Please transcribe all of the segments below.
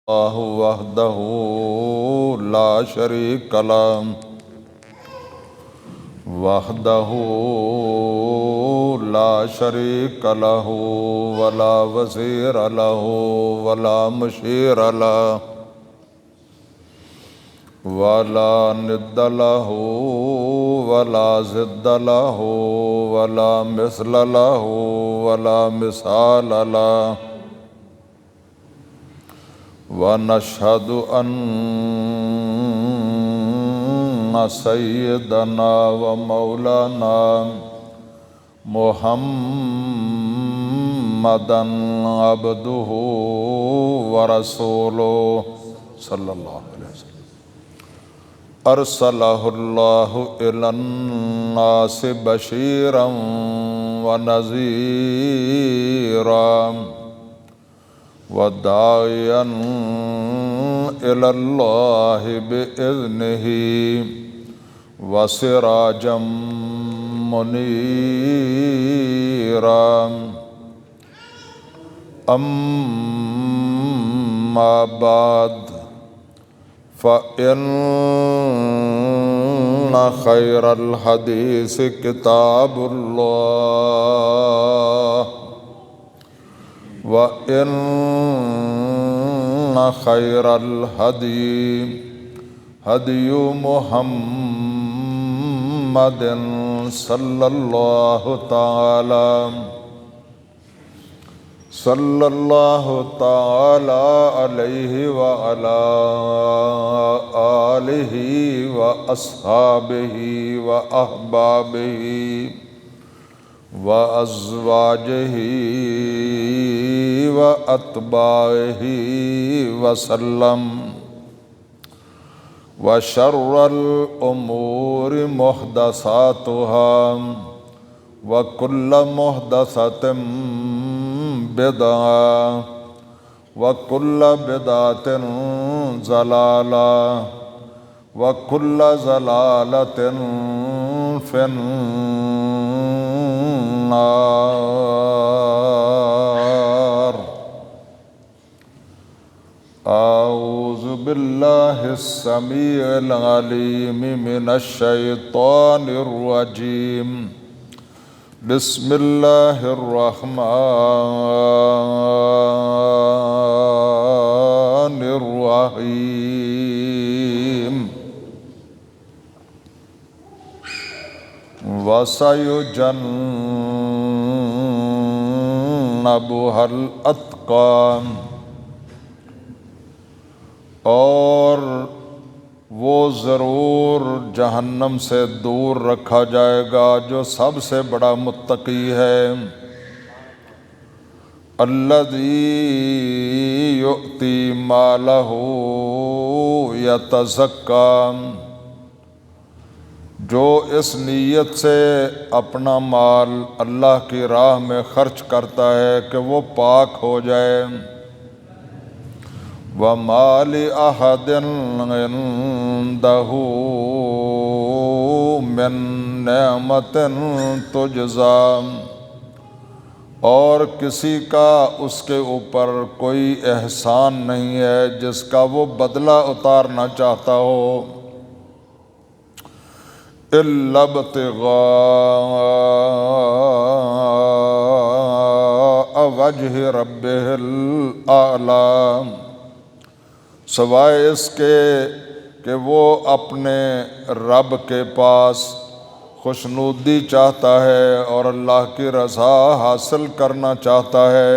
اللہ وحدہ لا شریک له وحدہ لا شریک له ولا وزیر له ولا مشیر له ولا ند له ولا ضد له ولا مثل له ولا مثال له ونشهد أن سيدنا ومولانا محمدا عبده ورسوله صلى الله عليه وسلم أرسله الله إلى الناس بشيرا ونذيرا وداعيا إلى الله بإذنه وسراجا منيرا أما بعد فإن خير الحديث كتاب الله وإن خير الهدي هدي محمد صلى الله تعالى عليه وعلى آله وأصحابه وأحبابه وأزواجه وأتباعه وسلم وشر الأمور محدثاتها وكل محدثة بدعة وكل بدعة ضلالة وكل ضلالة في النار. أعوذ بالله السميع العليم من الشيطان الرجيم. بسم الله الرحمن الرحيم. وَسَيُجَنَّبُهَا الْأَتْقَى، اور وہ ضرور جہنم سے دور رکھا جائے گا جو سب سے بڑا متقی ہے. الَّذِي يُؤْتِي مَالَهُ يَتَزَكَّى، جو اس نیت سے اپنا مال اللہ کی راہ میں خرچ کرتا ہے کہ وہ پاک ہو جائے. وَمَا لِأَحَدٍ عِندَهُ مِن نِعْمَةٍ تُجْزَى، اور کسی کا اس کے اوپر کوئی احسان نہیں ہے جس کا وہ بدلہ اتارنا چاہتا ہو. إِلَّا ابْتِغَاءَ وَجْهِ رَبِّهِ الْأَعْلَى، سوائے اس کے کہ وہ اپنے رب کے پاس خوشنودی چاہتا ہے اور اللہ کی رضا حاصل کرنا چاہتا ہے.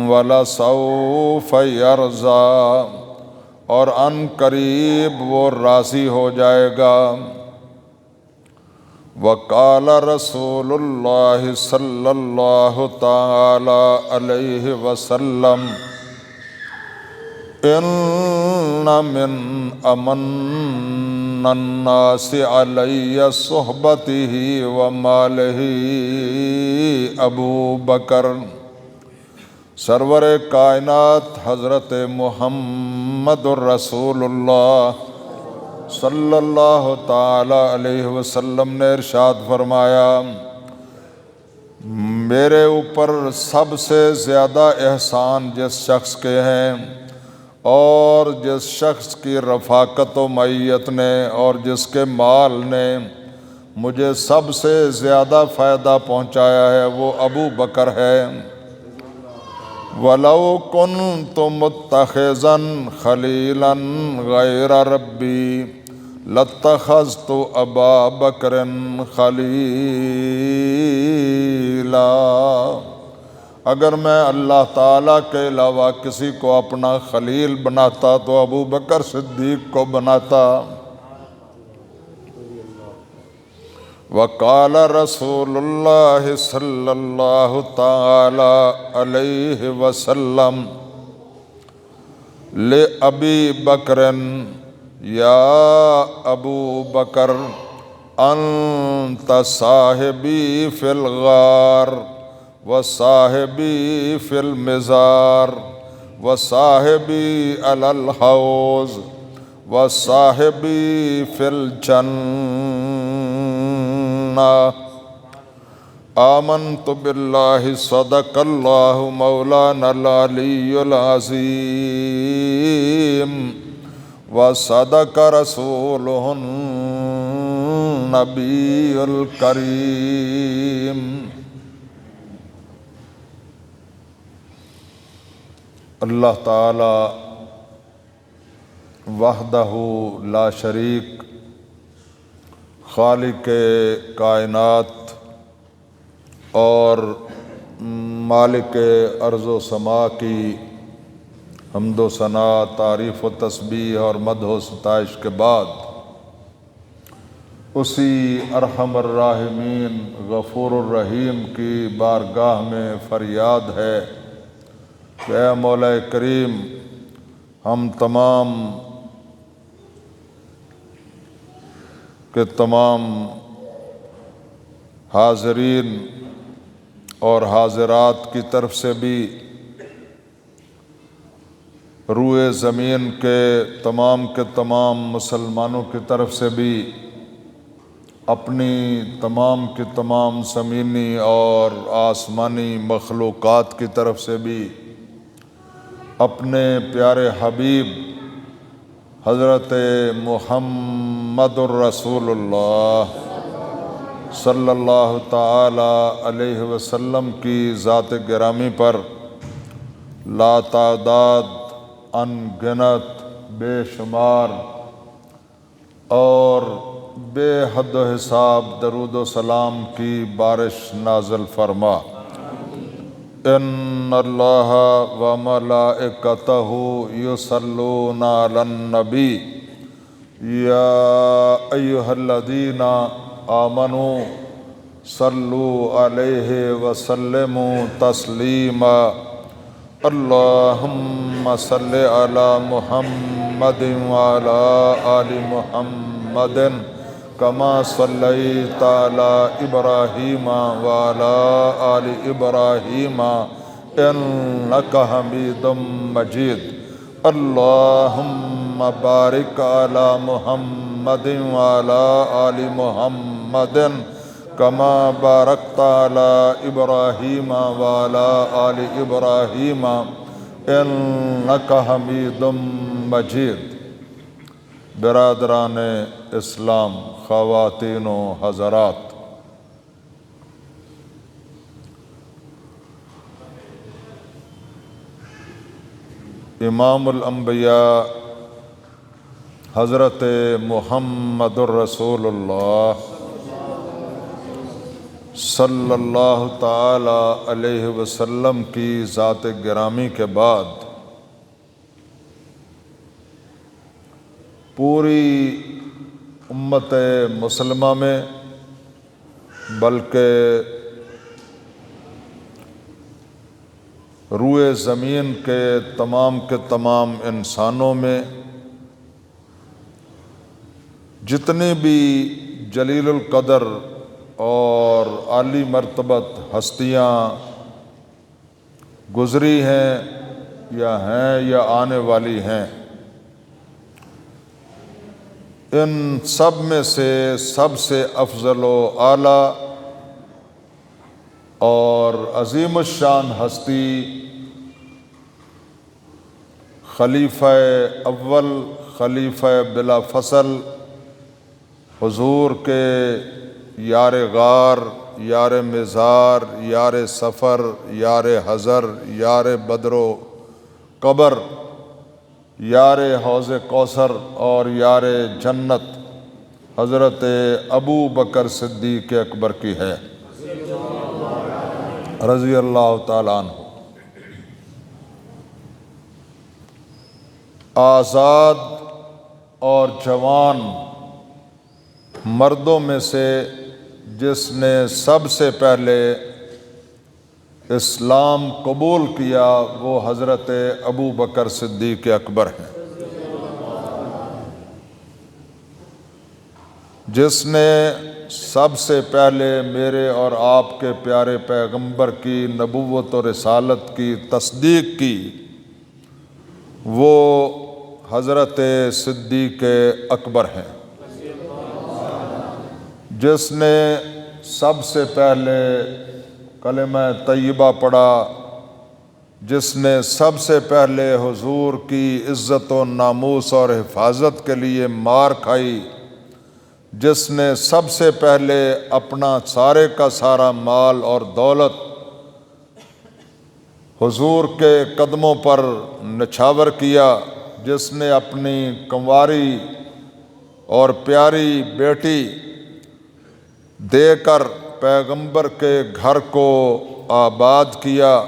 وَلَسَوْفَ يَرْضَىٰ، اور ان قریب وہ راضی ہو جائے گا. وقال رسول اللہ صلی اللہ تعالی علیہ وسلم: ان من امن الناس علی صحبته ومالہ ابو بکر. سرور کائنات حضرت محمد الرسول اللہ صلی اللہ تعالی علیہ وسلم نے ارشاد فرمایا: میرے اوپر سب سے زیادہ احسان جس شخص کے ہیں اور جس شخص کی رفاقت و معیت نے اور جس کے مال نے مجھے سب سے زیادہ فائدہ پہنچایا ہے وہ ابو بکر ہے۔ وَلَوْ كُنْتُ مُتَّخِذًا خَلِيلًا غَيْرَ رَبِّي لَاتَّخَذْتُ أَبَا بَكْرٍ خَلِيلًا۔ اگر میں اللہ تعالیٰ کے علاوہ کسی کو اپنا خلیل بناتا تو ابو بکر صدیق کو بناتا۔ وقال رسول اللہ صلی اللہ تعالی علیہ وسلم لأبی بکر یا ابو بکر انت صاحبی فی الغار وصاحبی فی المزار وصاحبی علی الحوض وصاحبی فی الجنہ۔ آمنت باللہ صدق اللہ مولانا العلی العظیم وصدق رسولہ النبی الکریم۔ اللہ تعالی وحدہ لا شریک خالق کائنات اور مالک ارض و سما کی حمد و ثنا، تعریف و تسبیح اور مدح و ستائش کے بعد اسی ارحم الراحمین غفور الرحیم کی بارگاہ میں فریاد ہے کہ اے مولا کریم، ہم تمام کے تمام حاضرین اور حاضرات کی طرف سے بھی، روئے زمین کے تمام مسلمانوں کی طرف سے بھی، اپنی تمام کی تمام زمینی اور آسمانی مخلوقات کی طرف سے بھی اپنے پیارے حبیب حضرت محمد الرسول اللہ صلی اللہ تعالی علیہ وسلم کی ذات گرامی پر لا تعداد ان گنت بے شمار اور بے حد و حساب درود و سلام کی بارش نازل فرما۔ ان اللہ و ملائکتہ یصلون علی النبی یا ایہا الذین آمنوا صلوا علیہ وسلموا تسلیما۔ اللہم صلی علی محمد وعلی آل محمد کما صلیت علی ابراہیم وعلی آل ابراہیم انک حمید مجید۔ اللہم بارک علی محمد وعلی آل محمد کما بارکت علی ابراہیم وعلی آل ابراہیم انک حمید مجید۔ برادران اسلام، خواتین و حضرات، امام الانبیاء حضرت محمد الرسول اللہ صلی اللہ تعالی علیہ وسلم کی ذات گرامی کے بعد پوری امت مسلمہ میں بلکہ روئے زمین کے تمام انسانوں میں جتنی بھی جلیل القدر اور عالی مرتبت ہستیاں گزری ہیں یا آنے والی ہیں، ان سب میں سے سب سے افضل و اعلیٰ اور عظیم الشان ہستی خلیفہ اول خلیفہ بلا فصل حضور کے یار غار، یار مزار، یار سفر، یار حضر، یار بدر و قبر، یار حوض کوثر اور یار جنت حضرت ابو بکر صدیق اکبر کی ہے رضی اللہ تعالیٰ عنہ۔ آزاد اور جوان مردوں میں سے جس نے سب سے پہلے اسلام قبول کیا وہ حضرت ابو بکر صدیق اکبر ہیں، جس نے سب سے پہلے میرے اور آپ کے پیارے پیغمبر کی نبوت و رسالت کی تصدیق کی وہ حضرت صدیق اکبر ہیں، جس نے سب سے پہلے کلمہ طیبہ پڑھا، جس نے سب سے پہلے حضور کی عزت و ناموس اور حفاظت کے لیے مار کھائی، جس نے سب سے پہلے اپنا سارے کا سارا مال اور دولت حضور کے قدموں پر نچھاور کیا، جس نے اپنی کنواری اور پیاری بیٹی دے کر پیغمبر کے گھر کو آباد کیا،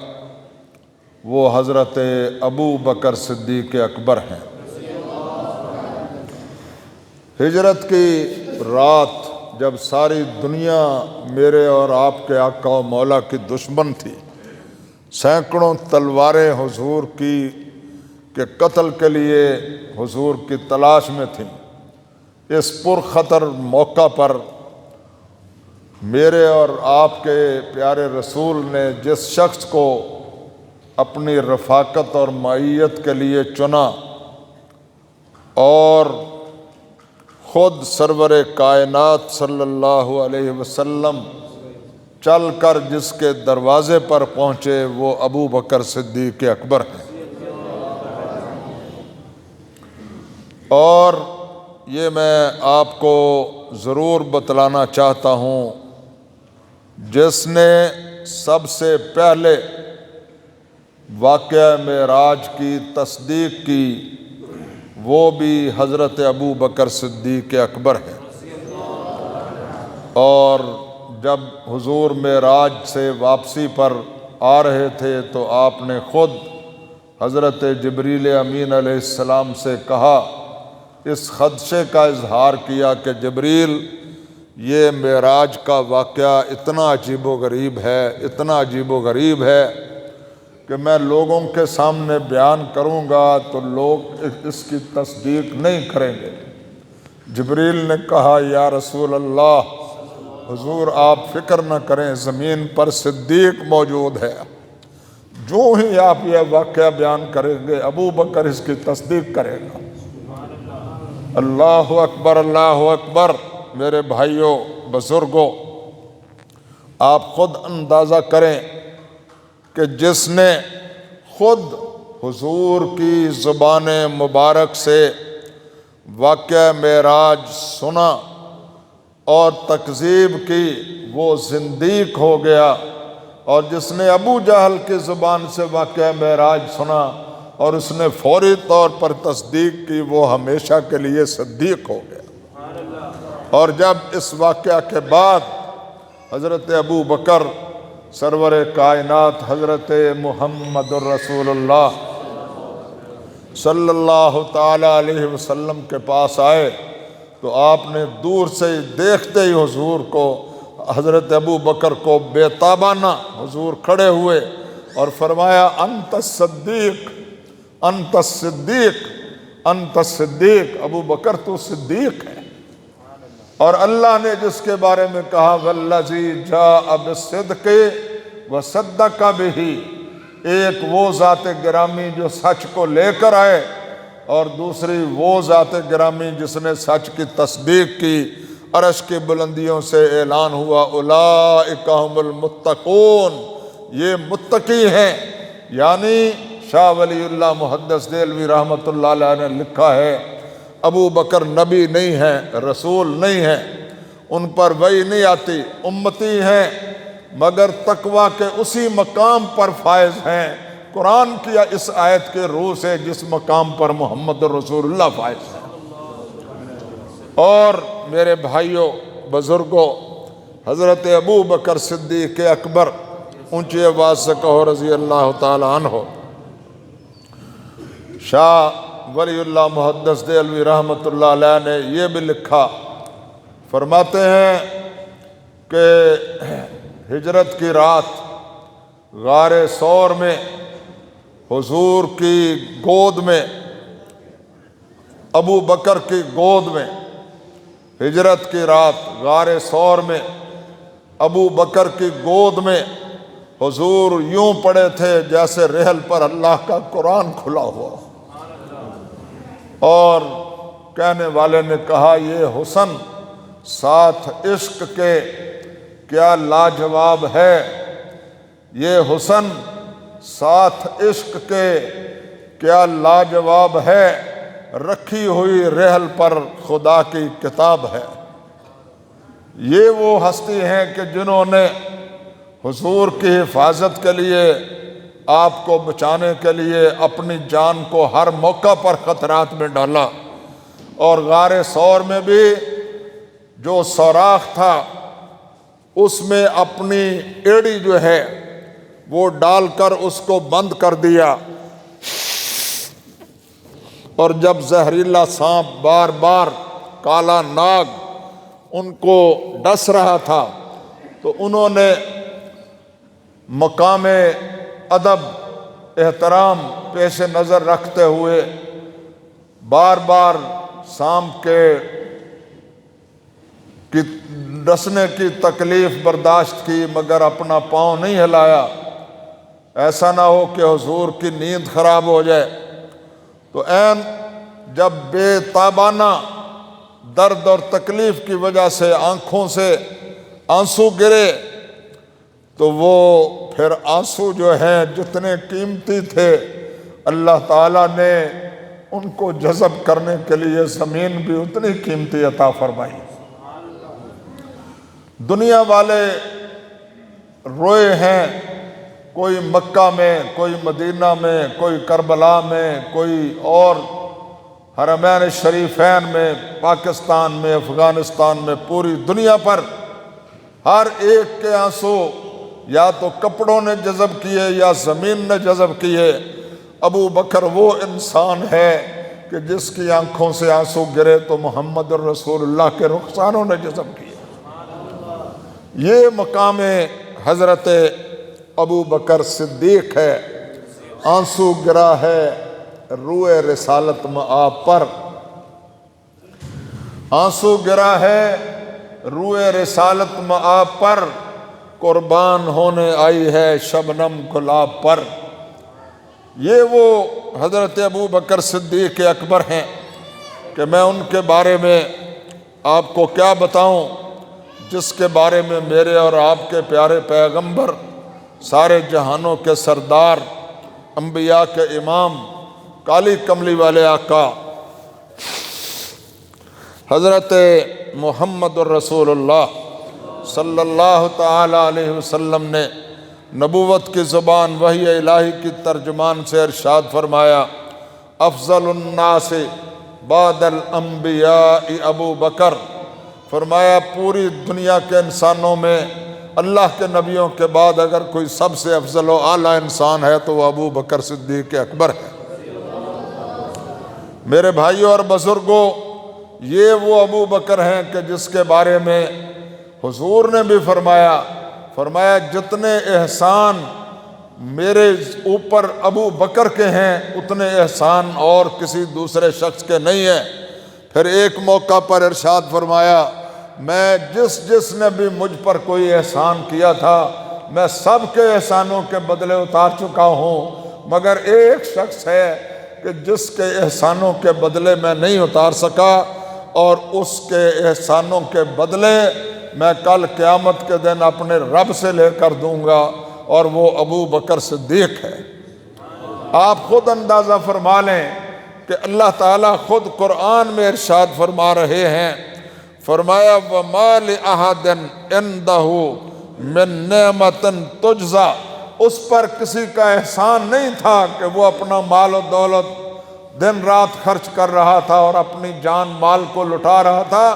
وہ حضرت ابو بکر صدیق اکبر ہیں۔ ہجرت کی رات جب ساری دنیا میرے اور آپ کے آقا و مولا کی دشمن تھی، سینکڑوں تلواریں حضور کی کے قتل کے لیے حضور کی تلاش میں تھیں، اس پرخطر موقع پر میرے اور آپ کے پیارے رسول نے جس شخص کو اپنی رفاقت اور معیت کے لیے چنا اور خود سرور کائنات صلی اللہ علیہ وسلم چل کر جس کے دروازے پر پہنچے وہ ابو بکر صدیق اکبر ہیں۔ اور یہ میں آپ کو ضرور بتلانا چاہتا ہوں، جس نے سب سے پہلے واقعہ معراج کی تصدیق کی وہ بھی حضرت ابو بکر صدیق اکبر ہے۔ اور جب حضور معراج سے واپسی پر آ رہے تھے تو آپ نے خود حضرت جبریل امین علیہ السلام سے کہا، اس خدشے کا اظہار کیا کہ جبریل یہ معراج کا واقعہ اتنا عجیب و غریب ہے، اتنا عجیب و غریب ہے کہ میں لوگوں کے سامنے بیان کروں گا تو لوگ اس کی تصدیق نہیں کریں گے۔ جبریل نے کہا، یا رسول اللہ، حضور آپ فکر نہ کریں، زمین پر صدیق موجود ہے، جو ہی آپ یہ واقعہ بیان کریں گے ابو بکر اس کی تصدیق کرے گا۔ اللہ اکبر، اللہ اکبر۔ میرے بھائیوں، بزرگوں، آپ خود اندازہ کریں کہ جس نے خود حضور کی زبان مبارک سے واقعہ معراج سنا اور تکذیب کی وہ زندیق ہو گیا، اور جس نے ابو جہل کی زبان سے واقعہ معراج سنا اور اس نے فوری طور پر تصدیق کی وہ ہمیشہ کے لیے صدیق ہو گیا۔ اور جب اس واقعہ کے بعد حضرت ابو بکر سرور کائنات حضرت محمد الرسول اللہ صلی اللہ تعالی علیہ وسلم کے پاس آئے تو آپ نے دور سے دیکھتے ہی حضور کو، حضرت ابو بکر کو بے تابانہ حضور کھڑے ہوئے اور فرمایا، انت الصدیق، انت الصدیق، انت الصدیق، ابو بکر تو صدیق ہے۔ اور اللہ نے جس کے بارے میں کہا، والذی جاء بالصدق وصدق بہ، ایک وہ ذات گرامی جو سچ کو لے کر آئے اور دوسری وہ ذات گرامی جس نے سچ کی تصدیق کی۔ عرش کی بلندیوں سے اعلان ہوا اولئک هم المتقون، یہ متقی ہیں۔ یعنی شاہ ولی اللہ محدث دہلوی رحمۃ اللہ علیہ نے لکھا ہے ابو بکر نبی نہیں ہیں، رسول نہیں ہیں، ان پر وحی نہیں آتی، امتی ہیں، مگر تقوی کے اسی مقام پر فائز ہیں قرآن کی اس آیت کے روح سے جس مقام پر محمد رسول اللہ فائز ہے۔ اور میرے بھائیوں بزرگوں، حضرت ابو بکر صدیق اکبر، اونچی آواز سے کہو رضی اللہ تعالی عنہ۔ شاہ ولی اللہ محدث دہلوی رحمۃ اللہ علیہ نے یہ بھی لکھا، فرماتے ہیں کہ ہجرت کی رات غار ثور میں حضور کی گود میں، ابو بکر کی گود میں، ہجرت کی رات غار ثور میں ابو بکر کی گود میں حضور یوں پڑے تھے جیسے رحل پر اللہ کا قرآن کھلا ہوا۔ اور کہنے والے نے کہا یہ حسن ساتھ عشق کے کیا لاجواب ہے، یہ حسن ساتھ عشق کے کیا لاجواب ہے، رکھی ہوئی رحل پر خدا کی کتاب ہے۔ یہ وہ ہستی ہیں کہ جنہوں نے حضور کی حفاظت کے لیے، آپ کو بچانے کے لیے اپنی جان کو ہر موقع پر خطرات میں ڈالا، اور غار ثور میں بھی جو سوراخ تھا اس میں اپنی ایڑی جو ہے وہ ڈال کر اس کو بند کر دیا، اور جب زہریلا سانپ بار بار کالا ناگ ان کو ڈس رہا تھا تو انہوں نے مقام ادب احترام پیش نظر رکھتے ہوئے بار بار سانپ کی ڈسنے کی تکلیف برداشت کی، مگر اپنا پاؤں نہیں ہلایا، ایسا نہ ہو کہ حضور کی نیند خراب ہو جائے۔ تو عین جب بے تابانہ درد اور تکلیف کی وجہ سے آنکھوں سے آنسو گرے تو وہ پھر آنسو جو ہیں جتنے قیمتی تھے اللہ تعالیٰ نے ان کو جذب کرنے کے لیے زمین بھی اتنی قیمتی عطا فرمائی۔ دنیا والے روئے ہیں، کوئی مکہ میں، کوئی مدینہ میں، کوئی کربلا میں، کوئی اور حرمین شریفین میں، پاکستان میں، افغانستان میں، پوری دنیا پر ہر ایک کے آنسو یا تو کپڑوں نے جذب کیے یا زمین نے جذب کیے۔ ابو بکر وہ انسان ہے کہ جس کی آنکھوں سے آنسو گرے تو محمد الرسول اللہ کے رخساروں نے جذب کیے۔ یہ مقام حضرت ابو بکر صدیق ہے۔ آنسو گرا ہے روئے رسالت مآب پر، آنسو گرا ہے روئے رسالت مآب پر، قربان ہونے آئی ہے شبنم گلاب پر۔ یہ وہ حضرت ابو بکر صدیق اکبر ہیں کہ میں ان کے بارے میں آپ کو کیا بتاؤں، جس کے بارے میں میرے اور آپ کے پیارے پیغمبر، سارے جہانوں کے سردار، انبیاء کے امام، کالی کملی والے آقا حضرت محمد الرسول اللہ صلی اللہ تعالی علیہ وسلم نے نبوت کی زبان وحی الہی کی ترجمان سے ارشاد فرمایا، افضل الناس بعد الانبیاء ابو بکر۔ فرمایا پوری دنیا کے انسانوں میں اللہ کے نبیوں کے بعد اگر کوئی سب سے افضل و اعلیٰ انسان ہے تو وہ ابو بکر صدیق اکبر ہے۔ میرے بھائیوں اور بزرگوں، یہ وہ ابو بکر ہیں کہ جس کے بارے میں حضور نے بھی فرمایا جتنے احسان میرے اوپر ابو بکر کے ہیں اتنے احسان اور کسی دوسرے شخص کے نہیں ہیں۔ پھر ایک موقع پر ارشاد فرمایا، میں جس نے بھی مجھ پر کوئی احسان کیا تھا میں سب کے احسانوں کے بدلے اتار چکا ہوں، مگر ایک شخص ہے کہ جس کے احسانوں کے بدلے میں نہیں اتار سکا، اور اس کے احسانوں کے بدلے میں کل قیامت کے دن اپنے رب سے لے کر دوں گا، اور وہ ابو بکر صدیق ہے۔ آپ خود اندازہ فرما لیں کہ اللہ تعالیٰ خود قرآن میں ارشاد فرما رہے ہیں، فرمایا وَمَا لِأَحَدٍ عِندَهُ مِن نِعْمَةٍ تُجْزَىٰ، اس پر کسی کا احسان نہیں تھا کہ وہ اپنا مال و دولت دن رات خرچ کر رہا تھا اور اپنی جان مال کو لٹا رہا تھا،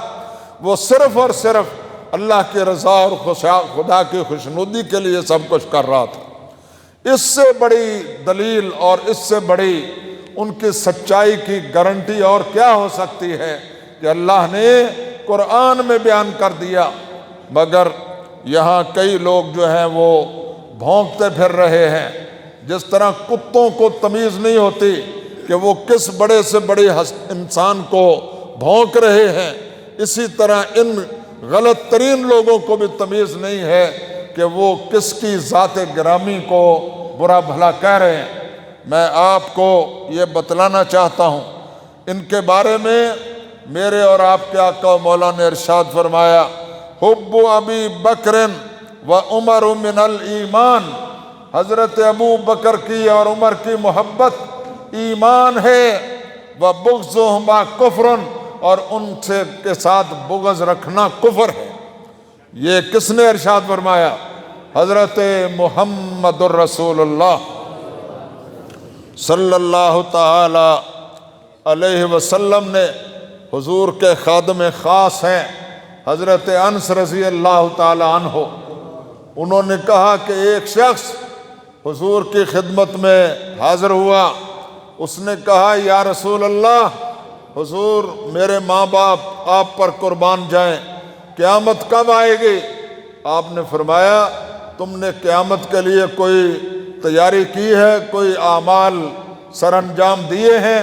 وہ صرف اور صرف اللہ کی رضا اور خدا کی خوشنودی کے لیے سب کچھ کر رہا تھا۔ اس سے بڑی دلیل اور اس سے بڑی ان کی سچائی کی گارنٹی اور کیا ہو سکتی ہے کہ اللہ نے قرآن میں بیان کر دیا، مگر یہاں کئی لوگ جو ہیں وہ بھونکتے پھر رہے ہیں۔ جس طرح کتوں کو تمیز نہیں ہوتی کہ وہ کس بڑے سے بڑے انسان کو بھونک رہے ہیں، اسی طرح ان غلط ترین لوگوں کو بھی تمیز نہیں ہے کہ وہ کس کی ذات گرامی کو برا بھلا کہہ رہے ہیں۔ میں آپ کو یہ بتلانا چاہتا ہوں، ان کے بارے میں میرے اور آپ کے آقا و مولا نے ارشاد فرمایا حب ابی بکر و عمر من الایمان، حضرت ابو بکر کی اور عمر کی محبت ایمان ہے، و بغضہما کفر، اور ان سے کے ساتھ بغض رکھنا کفر ہے۔ یہ کس نے ارشاد فرمایا؟ حضرت محمد الرسول اللہ صلی اللہ تعالی علیہ وسلم نے۔ حضور کے خادم خاص ہیں حضرت انس رضی اللہ تعالی عنہ، انہوں نے کہا کہ ایک شخص حضور کی خدمت میں حاضر ہوا، اس نے کہا یا رسول اللہ، حضور میرے ماں باپ آپ پر قربان جائیں، قیامت کب آئے گی؟ آپ نے فرمایا تم نے قیامت کے لیے کوئی تیاری کی ہے، کوئی اعمال سر انجام دیے ہیں؟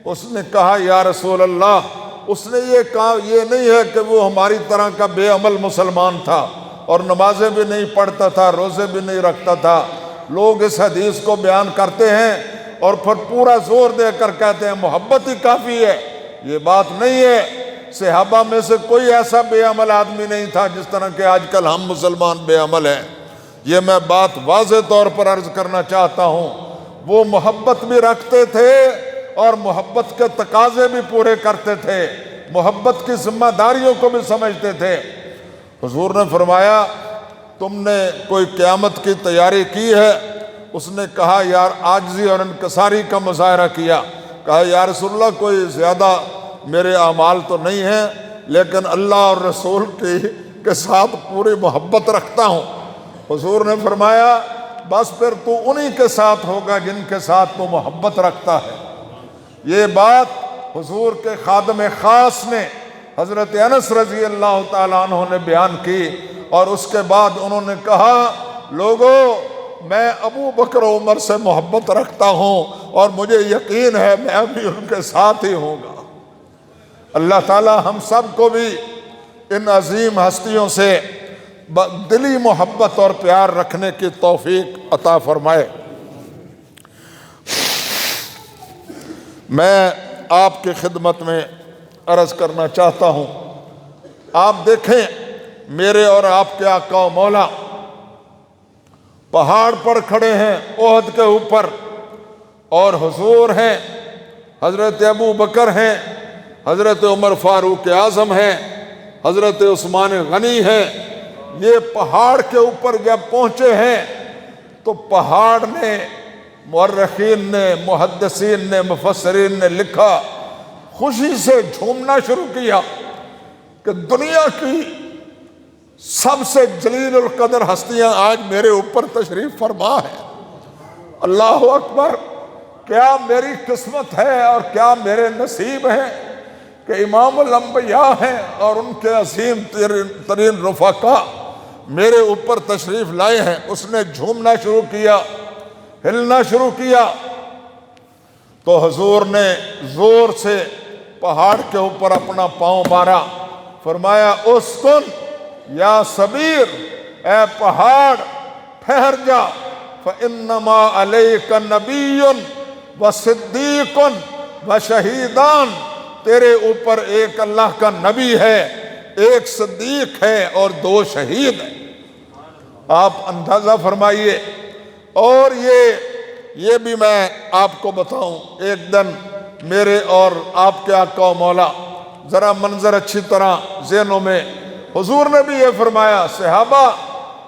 اس نے کہا یا رسول اللہ، اس نے یہ کہا یہ نہیں ہے کہ وہ ہماری طرح کا بے عمل مسلمان تھا اور نمازیں بھی نہیں پڑھتا تھا، روزے بھی نہیں رکھتا تھا۔ لوگ اس حدیث کو بیان کرتے ہیں اور پھر پورا زور دے کر کہتے ہیں محبت ہی کافی ہے۔ یہ بات نہیں ہے، صحابہ میں سے کوئی ایسا بے عمل آدمی نہیں تھا جس طرح کہ آج کل ہم مسلمان بے عمل ہیں۔ یہ میں بات واضح طور پر عرض کرنا چاہتا ہوں، وہ محبت بھی رکھتے تھے اور محبت کے تقاضے بھی پورے کرتے تھے، محبت کی ذمہ داریوں کو بھی سمجھتے تھے۔ حضور نے فرمایا تم نے کوئی قیامت کی تیاری کی ہے؟ اس نے کہا یار عاجزی اور انکساری کا مظاہرہ کیا، کہا یا رسول اللہ کوئی زیادہ میرے اعمال تو نہیں ہیں، لیکن اللہ اور رسول کے ساتھ پوری محبت رکھتا ہوں۔ حضور نے فرمایا بس پھر تو انہی کے ساتھ ہوگا جن کے ساتھ تو محبت رکھتا ہے۔ یہ بات حضور کے خادم خاص نے حضرت انس رضی اللہ تعالیٰ عنہ نے بیان کی، اور اس کے بعد انہوں نے کہا لوگو میں ابو بکر و عمر سے محبت رکھتا ہوں اور مجھے یقین ہے میں بھی ان کے ساتھ ہی ہوں گا۔ اللہ تعالیٰ ہم سب کو بھی ان عظیم ہستیوں سے دلی محبت اور پیار رکھنے کی توفیق عطا فرمائے۔ میں آپ کی خدمت میں عرض کرنا چاہتا ہوں، آپ دیکھیں میرے اور آپ کے آقا و مولا پہاڑ پر کھڑے ہیں احد کے اوپر، اور حضور ہیں، حضرت ابو بکر ہیں، حضرت عمر فاروق اعظم ہیں، حضرت عثمان غنی ہیں۔ یہ پہاڑ کے اوپر جب پہنچے ہیں تو پہاڑ نے، مورخین نے، محدثین نے، مفسرین نے لکھا، خوشی سے جھومنا شروع کیا کہ دنیا کی سب سے جلیل القدر ہستیاں آج میرے اوپر تشریف فرما ہے۔ اللہ اکبر، کیا میری قسمت ہے اور کیا میرے نصیب ہے کہ امام الانبیاء ہیں اور ان کے عظیم ترین رفقا میرے اوپر تشریف لائے ہیں۔ اس نے جھومنا شروع کیا، ہلنا شروع کیا، تو حضور نے زور سے پہاڑ کے اوپر اپنا پاؤں مارا، فرمایا اسکن یا صبیر، اے پہاڑ ٹھہر جا، فَإِنَّمَا عَلَيْكَ نَبِيٌّ وَصِدِّيقٌ وَشَهِيدان، تیرے اوپر ایک اللہ کا نبی ہے، ایک صدیق ہے اور 2 شہید ہیں۔ آپ اندازہ فرمائیے۔ اور یہ بھی میں آپ کو بتاؤں، ایک دن میرے اور آپ کے آقا و مولا، ذرا منظر اچھی طرح ذہنوں میں، حضور نے بھی یہ فرمایا صحابہ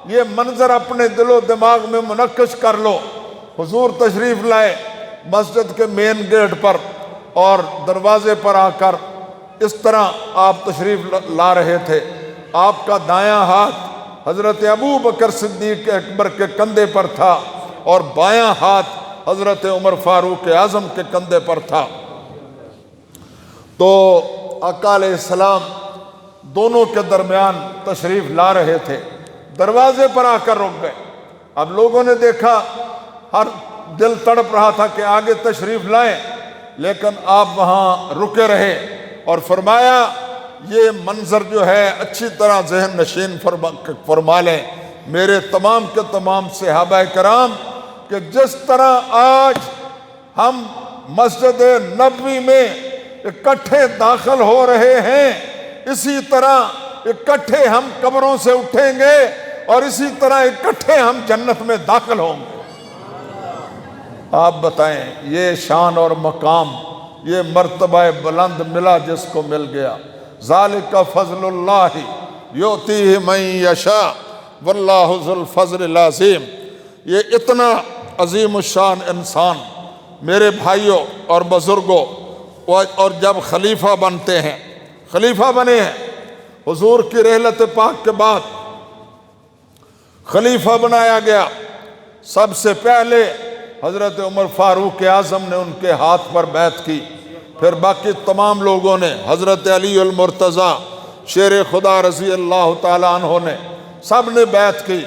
یہ منظر اپنے دل و دماغ میں منعکس کر لو۔ حضور تشریف لائے مسجد کے مین گیٹ پر اور دروازے پر آ کر اس طرح آپ تشریف لا رہے تھے، آپ کا دایاں ہاتھ حضرت ابو بکر صدیق اکبر کے کندھے پر تھا اور بایاں ہاتھ حضرت عمر فاروق اعظم کے کندھے پر تھا۔ تو آقا علیہ السلام دونوں کے درمیان تشریف لا رہے تھے، دروازے پر آ کر رک گئے۔ اب لوگوں نے دیکھا، ہر دل تڑپ رہا تھا کہ آگے تشریف لائیں، لیکن آپ وہاں رکے رہے اور فرمایا یہ منظر جو ہے اچھی طرح ذہن نشین فرما لیں میرے تمام کے تمام صحابہ کرام، کہ جس طرح آج ہم مسجد نبوی میں اکٹھے داخل ہو رہے ہیں، اسی طرح اکٹھے ہم قبروں سے اٹھیں گے اور اسی طرح اکٹھے ہم جنت میں داخل ہوں گے۔ آپ بتائیں یہ شان اور مقام، یہ مرتبہ بلند ملا جس کو مل گیا۔ ذالک فضل اللہ یؤتیہ من یشاء واللہ ذو الفضل العظیم۔ یہ اتنا عظیم الشان انسان میرے بھائیوں اور بزرگوں، اور جب خلیفہ بنتے ہیں، خلیفہ بنے ہیں حضور کی رحلت پاک کے بعد خلیفہ بنایا گیا، سب سے پہلے حضرت عمر فاروق اعظم نے ان کے ہاتھ پر بیعت کی، پھر باقی تمام لوگوں نے، حضرت علی المرتضیٰ شیر خدا رضی اللہ تعالیٰ عنہ نے، سب نے بیعت کی۔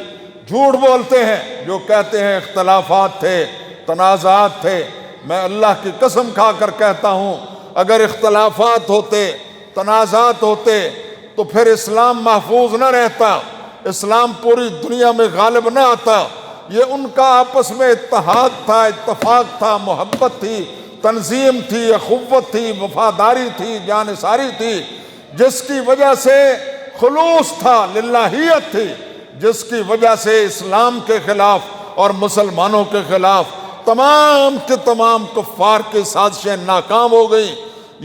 جھوٹ بولتے ہیں جو کہتے ہیں اختلافات تھے، تنازعات تھے۔ میں اللہ کی قسم کھا کر کہتا ہوں اگر اختلافات ہوتے، تنازعات ہوتے تو پھر اسلام محفوظ نہ رہتا، اسلام پوری دنیا میں غالب نہ آتا۔ یہ ان کا آپس میں اتحاد تھا، اتفاق تھا، محبت تھی، تنظیم تھی، اخوت تھی، وفاداری تھی، جانثاری تھی، جس کی وجہ سے خلوص تھا، للہیت تھی، جس کی وجہ سے اسلام کے خلاف اور مسلمانوں کے خلاف تمام کے تمام کفار کی سازشیں ناکام ہو گئیں،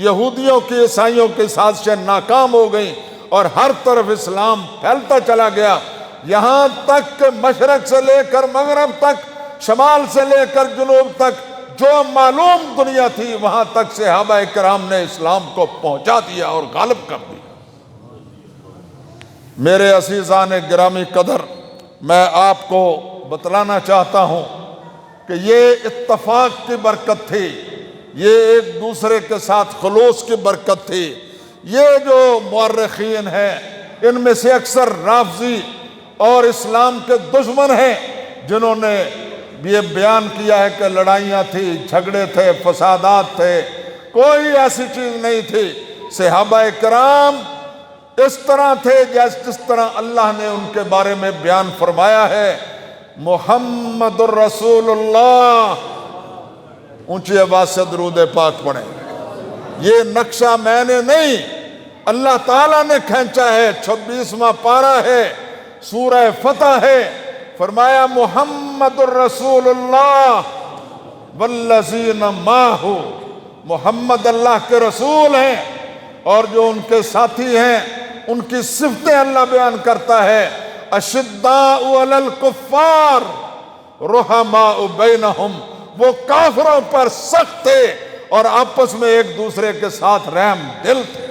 یہودیوں کی، عیسائیوں کی سازشیں ناکام ہو گئیں، اور ہر طرف اسلام پھیلتا چلا گیا، یہاں تک کہ مشرق سے لے کر مغرب تک، شمال سے لے کر جنوب تک، جو معلوم دنیا تھی وہاں تک صحابہ کرام نے اسلام کو پہنچا دیا اور غالب کر دیا۔ میرے عزیزان گرامی قدر، میں آپ کو بتلانا چاہتا ہوں کہ یہ اتفاق کی برکت تھی، یہ ایک دوسرے کے ساتھ خلوص کی برکت تھی۔ یہ جو مورخین ہیں ان میں سے اکثر رافضی اور اسلام کے دشمن ہیں جنہوں نے یہ بیان کیا ہے کہ لڑائیاں تھی، جھگڑے تھے، فسادات تھے، کوئی ایسی چیز نہیں تھی۔ صحابہ کرام اس طرح تھے جس طرح اللہ نے ان کے بارے میں بیان فرمایا ہے۔ محمد الرسول اللہ، اونچی آواز سے درود پاک پڑھیں۔ یہ نقشہ میں نے نہیں، اللہ تعالیٰ نے کھینچا ہے، 26واں پارہ ہے، سورہ فتح ہے۔ فرمایا محمد الرسول اللہ والذین معہ، محمد اللہ کے رسول ہیں اور جو ان کے ساتھی ہیں ان کی صفتیں اللہ بیان کرتا ہے۔ اشداء علی الکفار رحماء بینہم، وہ کافروں پر سخت تھے اور آپس میں ایک دوسرے کے ساتھ رحم دل تھے۔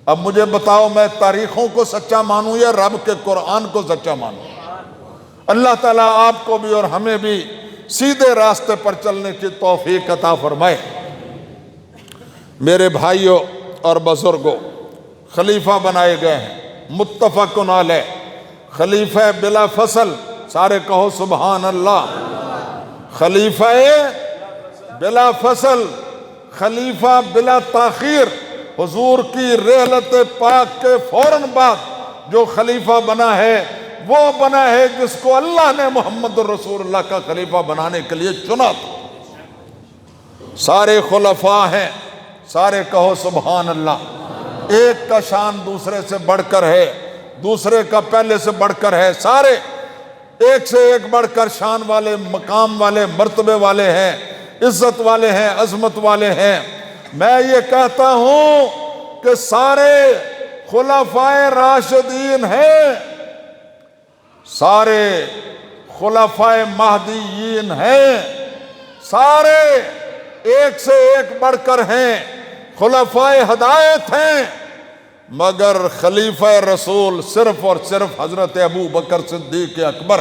اب مجھے بتاؤ میں تاریخوں کو سچا مانوں یا رب کے قرآن کو سچا مانوں؟ اللہ تعالیٰ آپ کو بھی اور ہمیں بھی سیدھے راستے پر چلنے کی توفیق عطا فرمائے۔ میرے بھائیوں اور بزرگوں، خلیفہ بنائے گئے ہیں، متفق علیہ، خلیفہ بلا فصل، سارے کہو سبحان اللہ، خلیفہ بلا فصل، خلیفہ بلا تاخیر۔ حضور کی رحلت پاک کے فوراً بعد جو خلیفہ بنا ہے وہ بنا ہے جس کو اللہ نے محمد الرسول اللہ کا خلیفہ بنانے کے لیے چنا تھا۔ سارے خلفاء ہیں، سارے کہو سبحان اللہ۔ ایک کا شان دوسرے سے بڑھ کر ہے، دوسرے کا پہلے سے بڑھ کر ہے، سارے ایک سے ایک بڑھ کر شان والے، مقام والے، مرتبے والے ہیں، عزت والے ہیں، عظمت والے ہیں۔ میں یہ کہتا ہوں کہ سارے خلفائے راشدین ہیں، سارے خلفائے مہدیین ہیں، سارے ایک سے ایک بڑھ کر ہیں، خلفائے ہدایت ہیں، مگر خلیفہ رسول صرف اور صرف حضرت ابو بکر صدیق اکبر۔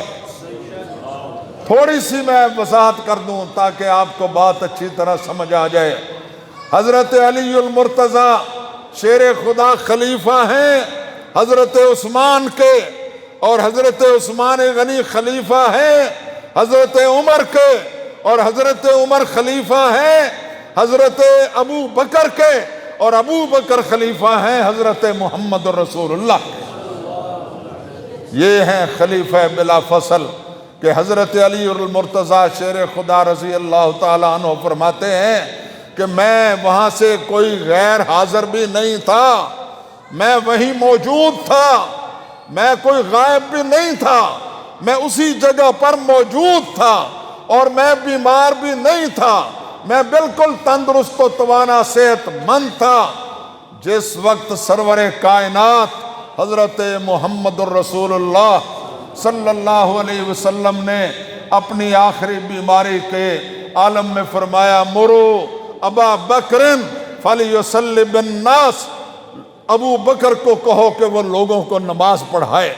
تھوڑی سی میں وضاحت کر دوں تاکہ آپ کو بات اچھی طرح سمجھ آ جائے۔ حضرت علی المرتضی شیر خدا خلیفہ ہیں حضرت عثمان کے، اور حضرت عثمان غنی خلیفہ ہیں حضرت عمر کے، اور حضرت عمر خلیفہ ہیں حضرت ابو بکر کے، اور ابو بکر خلیفہ ہیں حضرت محمد رسول اللہ کے۔ یہ ہیں خلیفہ بلا فصل کہ حضرت علی المرتضی شیر خدا رضی اللہ تعالیٰ عنہ فرماتے ہیں کہ میں وہاں سے کوئی غیر حاضر بھی نہیں تھا، میں وہیں موجود تھا، میں کوئی غائب بھی نہیں تھا، میں اسی جگہ پر موجود تھا، اور میں بیمار بھی نہیں تھا، میں بالکل تندرست و توانا صحت مند تھا جس وقت سرور کائنات حضرت محمد الرسول اللہ صلی اللہ علیہ وسلم نے اپنی آخری بیماری کے عالم میں فرمایا مرو ابا بکرن فلیصلی بالناس، ابو بکر کو کہو کہ وہ لوگوں کو نماز پڑھائے۔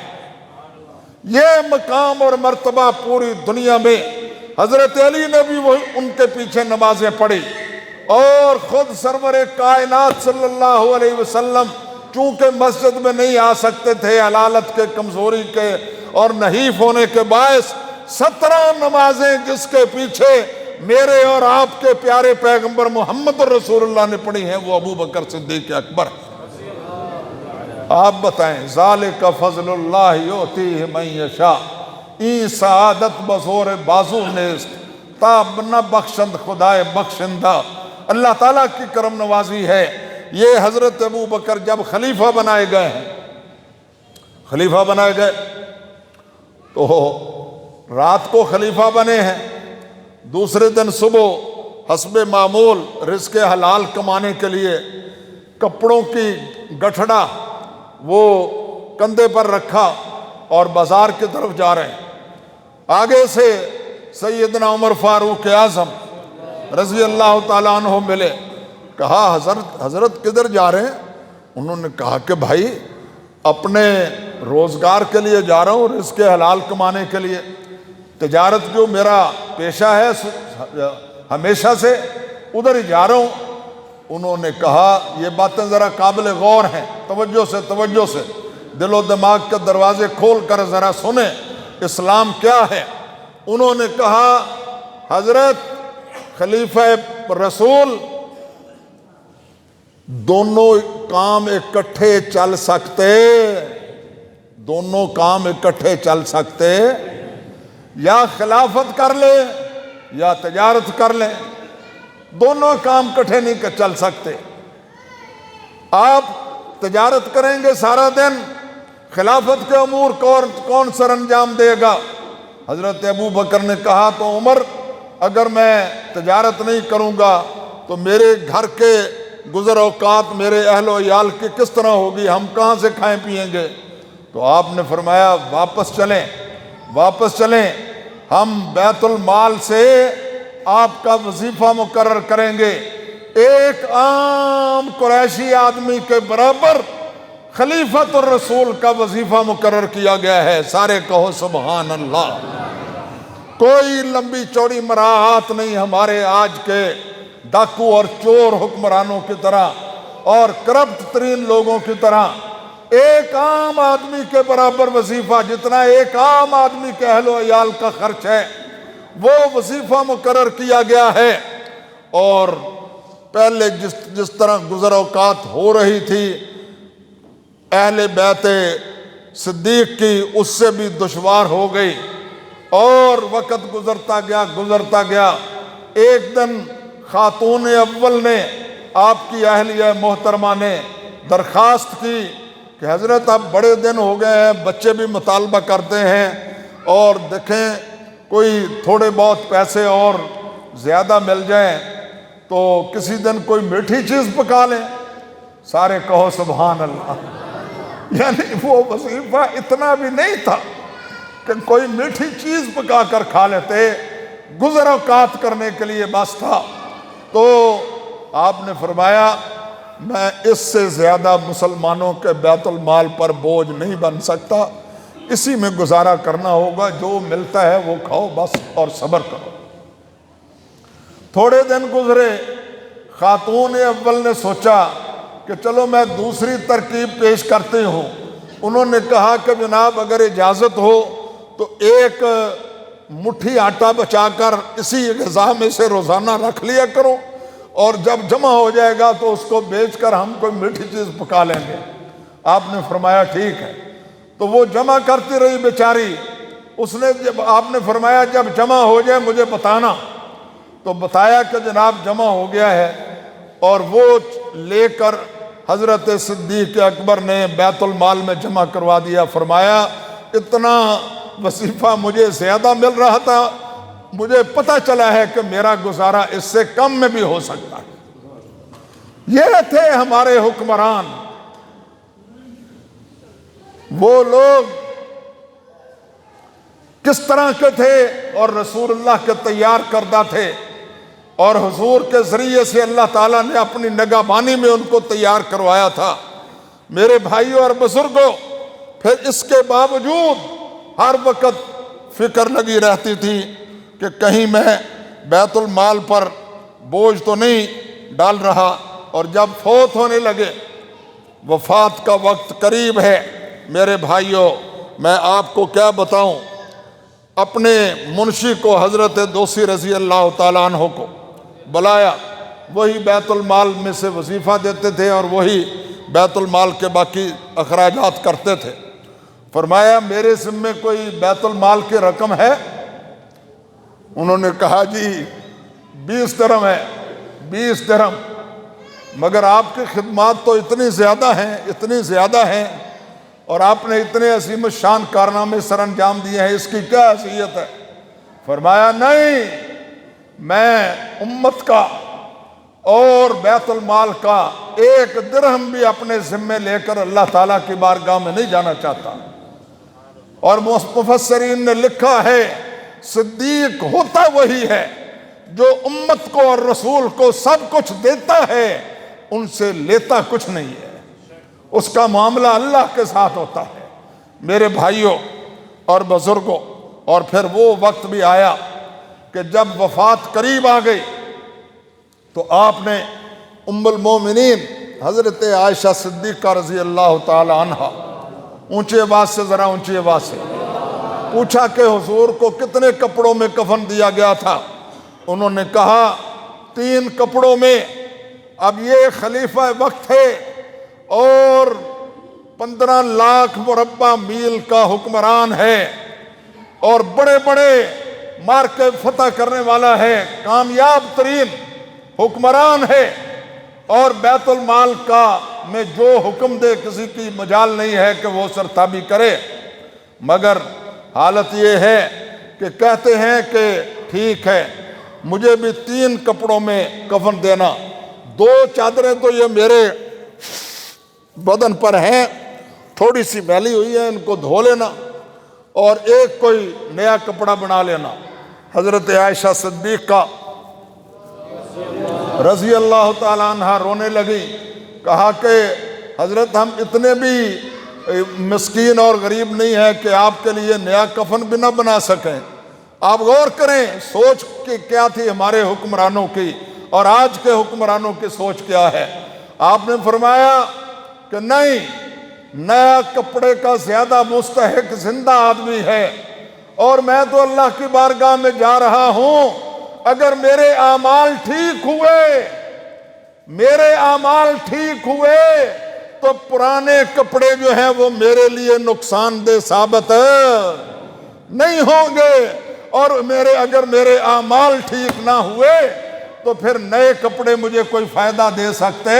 یہ مقام اور مرتبہ پوری دنیا میں حضرت علی نے بھی وہی ان کے پیچھے نمازیں پڑھی، اور خود سرور کائنات صلی اللہ علیہ وسلم چونکہ مسجد میں نہیں آ سکتے تھے علالت کے، کمزوری کے اور نحیف ہونے کے باعث 17 نمازیں جس کے پیچھے میرے اور آپ کے پیارے پیغمبر محمد رسول اللہ نے پڑھی ہیں وہ ابو بکر صدیق اکبر۔ آپ بتائیں ذالک فضل اللہ یؤتیہ من یشاء، این سعادت بزور بازو نیست، تاب نہ بخشند خدائے بخشندہ، اللہ تعالیٰ کی کرم نوازی ہے۔ یہ حضرت ابو بکر جب خلیفہ بنائے گئے ہیں، خلیفہ بنائے گئے تو رات کو خلیفہ بنے ہیں، دوسرے دن صبح حسب معمول رزق حلال کمانے کے لیے کپڑوں کی گٹھڑا وہ کندھے پر رکھا اور بازار کی طرف جا رہے ہیں۔ آگے سے سیدنا عمر فاروق اعظم رضی اللہ تعالیٰ عنہ ملے، کہا حضرت کدھر جا رہے ہیں؟ انہوں نے کہا کہ بھائی اپنے روزگار کے لیے جا رہا ہوں، رزق حلال کمانے کے لیے، تجارت جو میرا پیشہ ہے ہمیشہ سے، ادھر ہی جا رہا ہوں۔ انہوں نے کہا یہ باتیں ذرا قابل غور ہیں، توجہ سے دل و دماغ کے دروازے کھول کر ذرا سنیں اسلام کیا ہے۔ انہوں نے کہا حضرت خلیفہ رسول دونوں کام اکٹھے چل سکتے، دونوں کام اکٹھے چل سکتے، یا خلافت کر لیں یا تجارت کر لیں، دونوں کام اکٹھے نہیں چل سکتے۔ آپ تجارت کریں گے سارا دن، خلافت کے امور کون سر انجام دے گا؟ حضرت ابو بکر نے کہا تو عمر اگر میں تجارت نہیں کروں گا تو میرے گھر کے گزر اوقات میرے اہل و عیال کی کس طرح ہوگی، ہم کہاں سے کھائیں پیئیں گے؟ تو آپ نے فرمایا واپس چلیں، ہم بیت المال سے آپ کا وظیفہ مقرر کریں گے، ایک عام قریشی آدمی کے برابر خلیفۃ الرسول کا وظیفہ مقرر کیا گیا ہے۔ سارے کہو سبحان اللہ۔ کوئی لمبی چوڑی مراحات نہیں ہمارے آج کے ڈاکو اور چور حکمرانوں کی طرح اور کرپٹ ترین لوگوں کی طرح، ایک عام آدمی کے برابر وظیفہ، جتنا ایک عام آدمی کے اہل و عیال کا خرچ ہے وہ وظیفہ مقرر کیا گیا ہے۔ اور پہلے جس طرح گزر اوقات ہو رہی تھی اہل بیت صدیق کی، اس سے بھی دشوار ہو گئی، اور وقت گزرتا گیا۔ ایک دن خاتون اول نے آپ کی اہلیہ محترمہ نے درخواست کی کہ حضرت اب بڑے دن ہو گئے ہیں، بچے بھی مطالبہ کرتے ہیں، اور دیکھیں کوئی تھوڑے بہت پیسے اور زیادہ مل جائیں تو کسی دن کوئی میٹھی چیز پکا لیں۔ سارے کہو سبحان اللہ۔ یعنی وہ وظیفہ اتنا بھی نہیں تھا کہ کوئی میٹھی چیز پکا کر کھا لیتے، گزر اوقات کرنے کے لیے بس تھا۔ تو آپ نے فرمایا میں اس سے زیادہ مسلمانوں کے بیت المال پر بوجھ نہیں بن سکتا، اسی میں گزارا کرنا ہوگا، جو ملتا ہے وہ کھاؤ بس اور صبر کرو۔ تھوڑے دن گزرے، خاتون اول نے سوچا کہ چلو میں دوسری ترکیب پیش کرتی ہوں۔ انہوں نے کہا کہ جناب اگر اجازت ہو تو ایک مٹھی آٹا بچا کر اسی غذا میں سے روزانہ رکھ لیا کرو، اور جب جمع ہو جائے گا تو اس کو بیچ کر ہم کوئی میٹھی چیز پکا لیں گے۔ آپ نے فرمایا ٹھیک ہے۔ تو وہ جمع کرتی رہی بیچاری۔ اس نے جب آپ نے فرمایا جب جمع ہو جائے مجھے بتانا، تو بتایا کہ جناب جمع ہو گیا ہے، اور وہ لے کر حضرت صدیق اکبر نے بیت المال میں جمع کروا دیا۔ فرمایا اتنا وظیفہ مجھے زیادہ مل رہا تھا، مجھے پتہ چلا ہے کہ میرا گزارا اس سے کم میں بھی ہو سکتا ہے۔ یہ تھے ہمارے حکمران، وہ لوگ کس طرح کے تھے اور رسول اللہ کے تیار کردہ تھے، اور حضور کے ذریعے سے اللہ تعالیٰ نے اپنی نگہبانی میں ان کو تیار کروایا تھا۔ میرے بھائیوں اور بزرگوں، پھر اس کے باوجود ہر وقت فکر لگی رہتی تھی کہ کہیں میں بیت المال پر بوجھ تو نہیں ڈال رہا۔ اور جب فوت ہونے لگے، وفات کا وقت قریب ہے، میرے بھائیوں میں آپ کو کیا بتاؤں، اپنے منشی کو حضرت دوسی رضی اللہ تعالیٰ عنہ کو بلایا، وہی بیت المال میں سے وظیفہ دیتے تھے اور وہی بیت المال کے باقی اخراجات کرتے تھے۔ فرمایا میرے ذمے کوئی بیت المال کی رقم ہے؟ انہوں نے کہا جی 20 درہم ہے۔ 20 درہم؟ مگر آپ کی خدمات تو اتنی زیادہ ہیں اور آپ نے اتنے عظیم الشان کارنامے سر انجام دیے ہیں، اس کی کیا حیثیت ہے؟ فرمایا نہیں، میں امت کا اور بیت المال کا 1 درہم بھی اپنے ذمے لے کر اللہ تعالیٰ کی بارگاہ میں نہیں جانا چاہتا۔ اور مفسرین نے لکھا ہے صدیق ہوتا وہی ہے جو امت کو اور رسول کو سب کچھ دیتا ہے، ان سے لیتا کچھ نہیں ہے، اس کا معاملہ اللہ کے ساتھ ہوتا ہے۔ میرے بھائیوں اور بزرگوں، اور پھر وہ وقت بھی آیا کہ جب وفات قریب آ گئی تو آپ نے ام المومنین حضرت عائشہ صدیقہ رضی اللہ تعالی عنہ اونچی آواز سے، ذرا اونچی آواز سے پوچھا کہ حضور کو کتنے کپڑوں میں کفن دیا گیا تھا؟ انہوں نے کہا 3 کپڑوں میں۔ اب یہ خلیفہ وقت ہے اور 15 لاکھ مربع میل کا حکمران ہے، اور بڑے بڑے مارکے فتح کرنے والا ہے، کامیاب ترین حکمران ہے، اور بیت المال کا میں جو حکم دے کسی کی مجال نہیں ہے کہ وہ سرتابی کرے۔ مگر حالت یہ ہے کہ کہتے ہیں کہ ٹھیک ہے مجھے بھی 3 کپڑوں میں کفن دینا، 2 چادریں تو یہ میرے بدن پر ہیں، تھوڑی سی میلی ہوئی ہے، ان کو دھو لینا، اور ایک کوئی نیا کپڑا بنا لینا۔ حضرت عائشہ صدیقہ رضی اللہ تعالیٰ عنہ رونے لگی، کہا کہ حضرت ہم اتنے بھی مسکین اور غریب نہیں ہیں کہ آپ کے لیے نیا کفن بھی نہ بنا سکیں۔ آپ غور کریں سوچ کی کیا تھی ہمارے حکمرانوں کی اور آج کے حکمرانوں کی سوچ کیا ہے۔ آپ نے فرمایا کہ نہیں، نیا کپڑے کا زیادہ مستحق زندہ آدمی ہے، اور میں تو اللہ کی بارگاہ میں جا رہا ہوں، اگر میرے اعمال ٹھیک ہوئے تو پرانے کپڑے جو ہیں وہ میرے لیے نقصان دہ ثابت نہیں ہوں گے، اور اگر میرے اعمال ٹھیک نہ ہوئے تو پھر نئے کپڑے مجھے کوئی فائدہ دے سکتے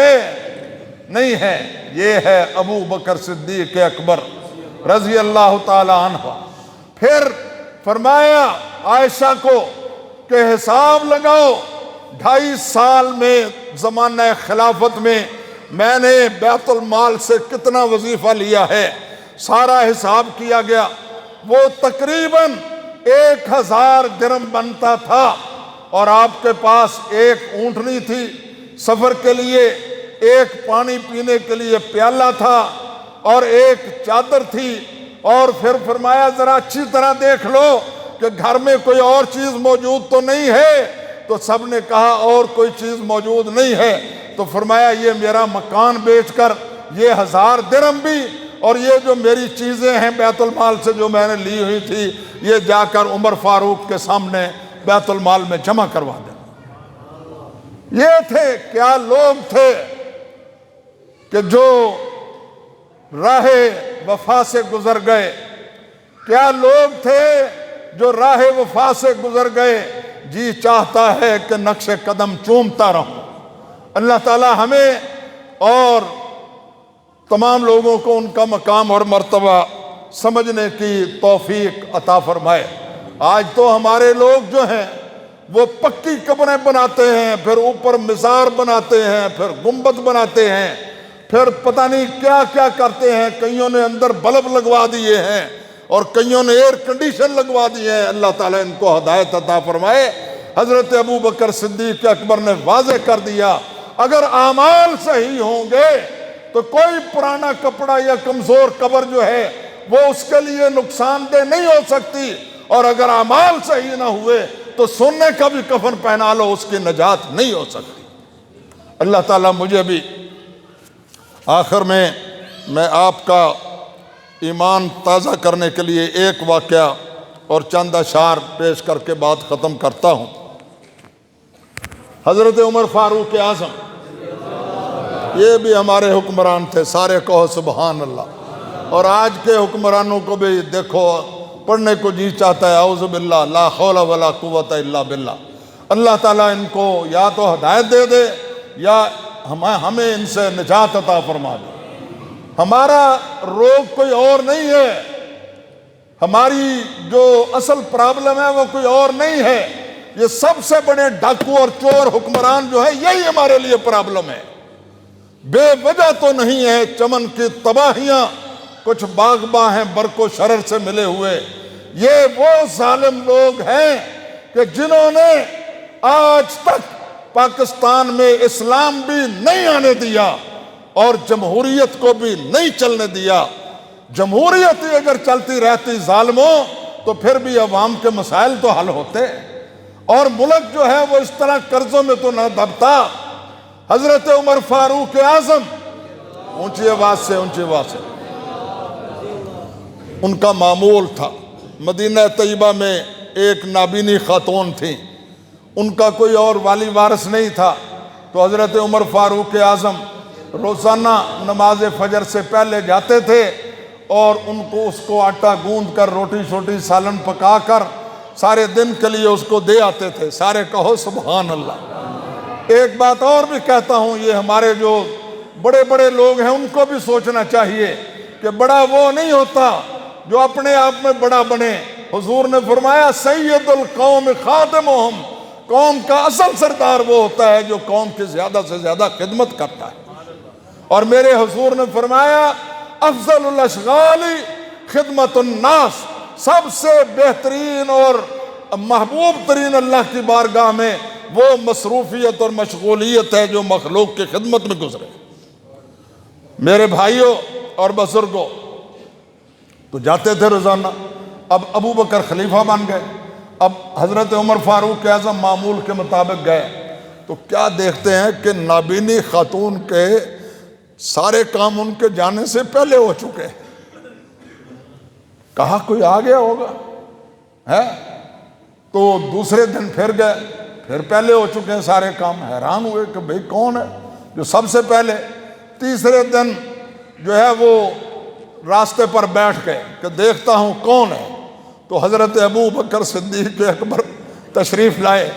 نہیں ہے۔ یہ ہے ابو بکر صدیق اکبر رضی اللہ تعالی عنہ۔ پھر فرمایا عائشہ کو کہ حساب لگاؤ 2.5 سال میں زمانہ خلافت میں نے بیت المال سے کتنا وظیفہ لیا ہے، سارا حساب کیا گیا، وہ تقریباً 1000 درہم بنتا تھا، اور آپ کے پاس ایک اونٹنی تھی سفر کے لیے، ایک پانی پینے کے لیے پیالہ تھا، اور ایک چادر تھی، اور پھر فرمایا ذرا اچھی طرح دیکھ لو کہ گھر میں کوئی اور چیز موجود تو نہیں ہے، تو سب نے کہا اور کوئی چیز موجود نہیں ہے، تو فرمایا یہ میرا مکان بیچ کر یہ 1000 درہم بھی اور یہ جو میری چیزیں ہیں بیت المال سے جو میں نے لی ہوئی تھی یہ جا کر عمر فاروق کے سامنے بیت المال میں جمع کروا دیں۔ یہ تھے کیا لوگ تھے کہ جو راہ وفا سے گزر گئے، کیا لوگ تھے جو راہ وفا سے گزر گئے۔ جی چاہتا ہے کہ نقش قدم چومتا رہوں۔ اللہ تعالی ہمیں اور تمام لوگوں کو ان کا مقام اور مرتبہ سمجھنے کی توفیق عطا فرمائے۔ آج تو ہمارے لوگ جو ہیں وہ پکی قبریں بناتے ہیں، پھر اوپر مزار بناتے ہیں، پھر گنبد بناتے ہیں، پھر پتہ نہیں کیا کیا کرتے ہیں، کئیوں نے اندر بلب لگوا دیے ہیں اور کئیوں نے ایئر کنڈیشن لگوا دیے ہیں۔ اللہ تعالیٰ ان کو ہدایت عطا فرمائے۔ حضرت ابو بکر صدیق اکبر نے واضح کر دیا اگر اعمال صحیح ہوں گے تو کوئی پرانا کپڑا یا کمزور قبر جو ہے وہ اس کے لیے نقصان دہ نہیں ہو سکتی، اور اگر اعمال صحیح نہ ہوئے تو سونے کا بھی کفن پہنا لو اس کی نجات نہیں ہو سکتی۔ اللہ تعالیٰ مجھے بھی آخر میں آپ کا ایمان تازہ کرنے کے لیے ایک واقعہ اور چند اشعار پیش کر کے بات ختم کرتا ہوں۔ حضرت عمر فاروق اعظم یہ بھی ہمارے حکمران تھے، سارے کہو سبحان اللہ۔ اور آج کے حکمرانوں کو بھی دیکھو پڑھنے کو جی چاہتا ہے اعوذ باللہ لا حول ولا قوت الا باللہ۔ اللہ تعالیٰ ان کو یا تو ہدایت دے دے یا ہمیں ان سے نجات عطا فرما دے۔ ہمارا روگ کوئی اور نہیں ہے، ہماری جو اصل پرابلم ہے وہ کوئی اور نہیں ہے، یہ سب سے بڑے ڈاکو اور چور حکمران جو ہے یہی ہمارے لیے پرابلم ہے۔ بے وجہ تو نہیں ہے چمن کی تباہیاں، کچھ باغباں ہیں برق و شرر سے ملے ہوئے۔ یہ وہ ظالم لوگ ہیں کہ جنہوں نے آج تک پاکستان میں اسلام بھی نہیں آنے دیا اور جمہوریت کو بھی نہیں چلنے دیا۔ جمہوریت ہی اگر چلتی رہتی ظالموں تو پھر بھی عوام کے مسائل تو حل ہوتے، اور ملک جو ہے وہ اس طرح قرضوں میں تو نہ دبتا۔ حضرت عمر فاروق اعظم اونچی آواز سے ان کا معمول تھا۔ مدینہ طیبہ میں ایک نابینی خاتون تھیں، ان کا کوئی اور والی وارث نہیں تھا، تو حضرت عمر فاروق اعظم روزانہ نماز فجر سے پہلے جاتے تھے اور ان کو اس کو آٹا گوندھ کر روٹی شوٹی سالن پکا کر سارے دن کے لیے اس کو دے آتے تھے۔ سارے کہو سبحان اللہ۔ ایک بات اور بھی کہتا ہوں، یہ ہمارے جو بڑے بڑے لوگ ہیں ان کو بھی سوچنا چاہیے کہ بڑا وہ نہیں ہوتا جو اپنے آپ میں بڑا بنے۔ حضور نے فرمایا سید القوم خادمہم، قوم کا اصل سردار وہ ہوتا ہے جو قوم کی زیادہ سے زیادہ خدمت کرتا ہے۔ اور میرے حضور نے فرمایا افضل الاشغال خدمت الناس، سب سے بہترین اور محبوب ترین اللہ کی بارگاہ میں وہ مصروفیت اور مشغولیت ہے جو مخلوق کی خدمت میں گزرے۔ میرے بھائیوں اور بزرگوں، تو جاتے تھے روزانہ۔ اب ابو بکر خلیفہ بن گئے، اب حضرت عمر فاروق اعظم معمول کے مطابق گئے، تو کیا دیکھتے ہیں کہ نابینی خاتون کے سارے کام ان کے جانے سے پہلے ہو چکے۔ کہا کوئی آ گیا ہوگا ہے، تو دوسرے دن پھر گئے، پھر پہلے ہو چکے ہیں سارے کام۔ حیران ہوئے کہ بھئی کون ہے جو سب سے پہلے۔ تیسرے دن جو ہے وہ راستے پر بیٹھ گئے کہ دیکھتا ہوں کون ہے، تو حضرت ابو بکر صدیق اکبر تشریف لائے۔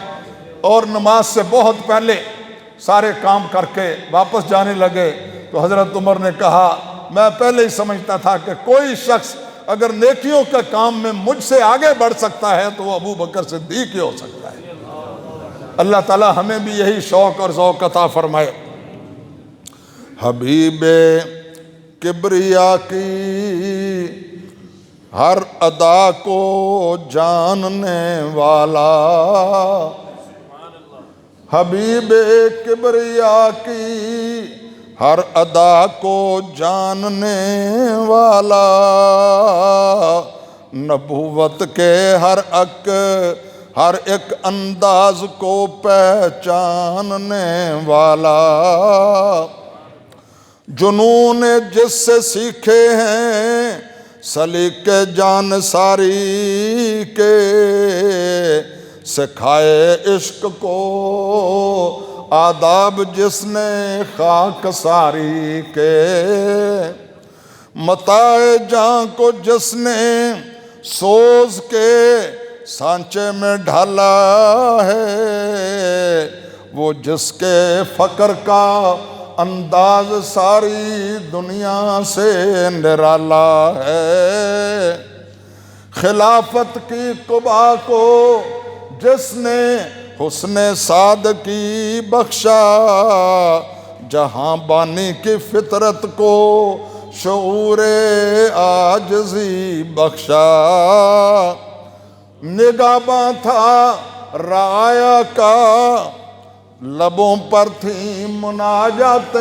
اور نماز سے بہت پہلے سارے کام کر کے واپس جانے لگے تو حضرت عمر نے کہا میں پہلے ہی سمجھتا تھا کہ کوئی شخص اگر نیکیوں کے کام میں مجھ سے آگے بڑھ سکتا ہے تو وہ ابو بکر صدیق ہی ہو سکتا ہے۔ اللہ تعالی ہمیں بھی یہی شوق اور ذوق عطا فرمائے۔ حبیب کبریا کی ہر ادا کو جاننے والا، حبیب کبریا کی ہر ادا کو جاننے والا، نبوت کے ہر ایک انداز کو پہچاننے والا، جنون جس سے سیکھے ہیں سلیقے جان ساری کے، سکھائے عشق کو آداب جس نے خاک ساری کے، متاع جاں کو جس نے سوز کے سانچے میں ڈھالا ہے، وہ جس کے فقر کا انداز ساری دنیا سے نرالا ہے، خلافت کی قبا کو جس نے حسن سادگی بخشا، جہاں بانی کی فطرت کو شعور عاجزی بخشا، نگہباں تھا رعایا کا لبوں پر تھیں مناجاتیں،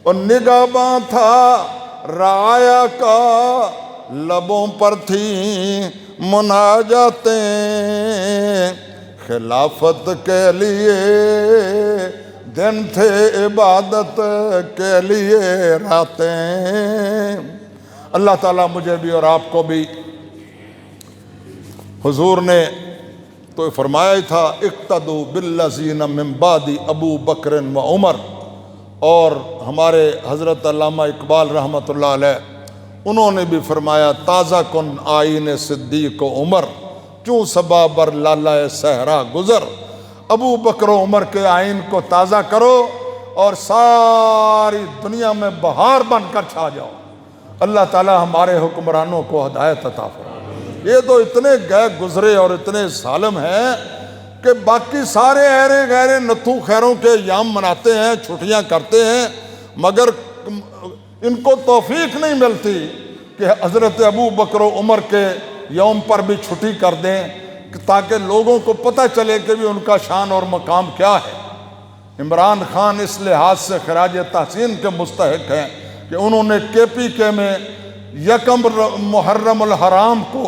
اور نگہباں تھا رعایا کا لبوں پر تھیں مناجاتیں، خلافت کے لیے دن تھے عبادت کے لیے راتیں۔ اللہ تعالیٰ مجھے بھی اور آپ کو بھی، حضور نے تو فرمایا ہی تھا اقتدوا بالذین من بعد ابو بکر و عمر، اور ہمارے حضرت علامہ اقبال رحمۃ اللہ علیہ انہوں نے بھی فرمایا تازہ کن آئین صدیق و عمر، چوں صبا بر لالہ صحرا گزر، ابو بکر و عمر کے آئین کو تازہ کرو اور ساری دنیا میں بہار بن کر چھا جاؤ۔ اللہ تعالی ہمارے حکمرانوں کو ہدایت عطا فرمائے۔ یہ تو اتنے گئے گزرے اور اتنے ظالم ہیں کہ باقی سارے ایرے غیرے نتھو خیروں کے ایام مناتے ہیں، چھٹیاں کرتے ہیں، مگر ان کو توفیق نہیں ملتی کہ حضرت ابو بکر و عمر کے یوم پر بھی چھٹی کر دیں تاکہ لوگوں کو پتہ چلے کہ بھی ان کا شان اور مقام کیا ہے۔ عمران خان اس لحاظ سے خراج تحسین کے مستحق ہیں کہ انہوں نے KPK میں یکم محرم الحرام کو،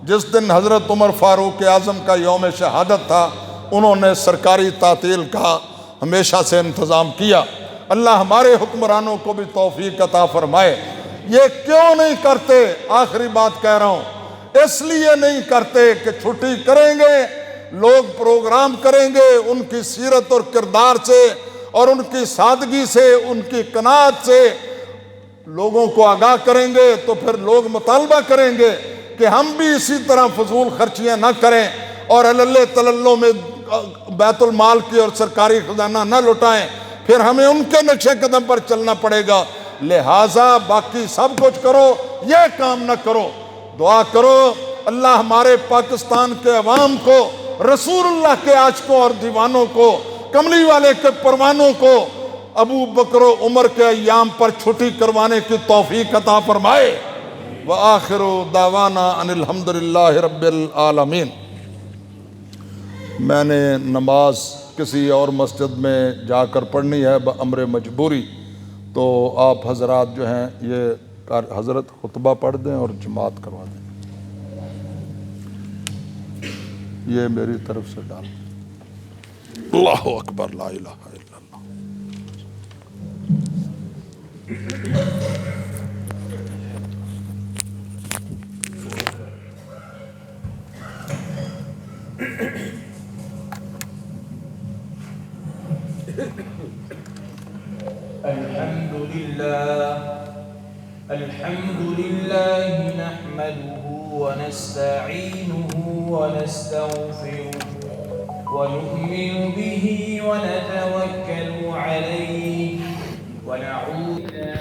جس دن حضرت عمر فاروق اعظم کا یوم شہادت تھا، انہوں نے سرکاری تعطیل کا ہمیشہ سے انتظام کیا۔ اللہ ہمارے حکمرانوں کو بھی توفیق عطا فرمائے۔ یہ کیوں نہیں کرتے؟ آخری بات کہہ رہا ہوں، اس لیے نہیں کرتے کہ چھٹی کریں گے، لوگ پروگرام کریں گے، ان کی سیرت اور کردار سے اور ان کی سادگی سے، ان کی قناعت سے لوگوں کو آگاہ کریں گے، تو پھر لوگ مطالبہ کریں گے کہ ہم بھی اسی طرح فضول خرچیاں نہ کریں اور اللہ تللوں میں بیت المال کی اور سرکاری خزانہ نہ لٹائیں، پھر ہمیں ان کے نقش قدم پر چلنا پڑے گا۔ لہٰذا باقی سب کچھ کرو، یہ کام نہ کرو۔ دعا کرو اللہ ہمارے پاکستان کے عوام کو، رسول اللہ کے عاشقوں اور دیوانوں کو، کملی والے کے پروانوں کو ابو بکر و عمر کے ایام پر چھٹی کروانے کی توفیق عطا فرمائے۔ وآخر دعوانا ان الحمدللہ رب العالمین۔ میں نے نماز کسی اور مسجد میں جا کر پڑھنی ہے بامر مجبوری، تو آپ حضرات جو ہیں یہ حضرت خطبہ پڑھ دیں اور جماعت کروا دیں، یہ میری طرف سے ڈال دیں۔ اللہ اکبر، لا الہ الا اللہ۔ الحمد لله نحمده ونستعينه ونستغفره ونؤمن به ونتوكل عليه ونعوذ